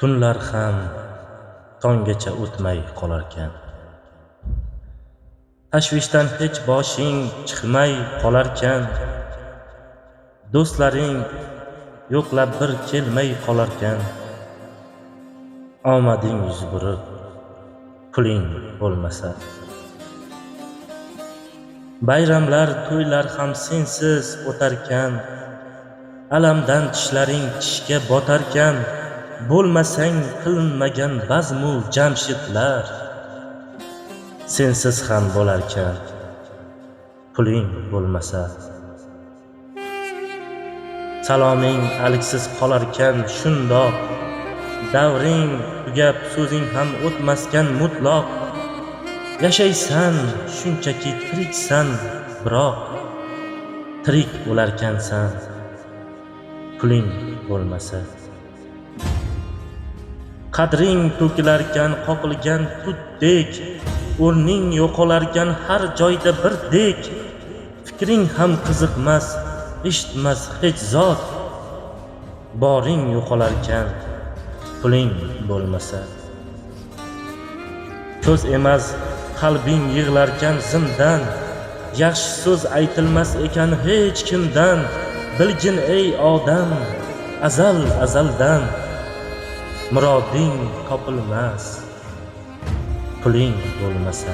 Tunlar ham tonggacha o'tmay qolarkan. Tashvishdan hech boshing chiqmay qolarkan. Do'stlaring yo'qlab bir kelmay qolarkan. Omading yuz burib, puling bo'lmasa. Bayramlar, to'ylar ham sensiz o'tarkan. Alamdan tishlaring tishga botarkan. Bo'lmasang qilinmagan bazmu jamshidlar. Sensiz ham bo'larkan, puling bo'lmasa. Saloming aliksiz qolarkan shundoq. Davring tugab so'zing ham o'tmaskan mutloq. Yashaysan shunchaki tiriksan, biroq tirik o'larkansan, puling bo'lmasa. Qadring to'kilarkan qoqilgan tutdek. O'rning yo'qolarkan har joyda birdek. Fikring ham qiziqmas, eshitmas hech zot. Boring yo'qolarkan, puling bo'lmasa. Ko'z emas qalbing yig'larkan zimdan. Yaxshi so'z aytilmas ekan hech kimdan. Bilgin ey odam, azaldan muroding topilmas, puling bo'lmasa.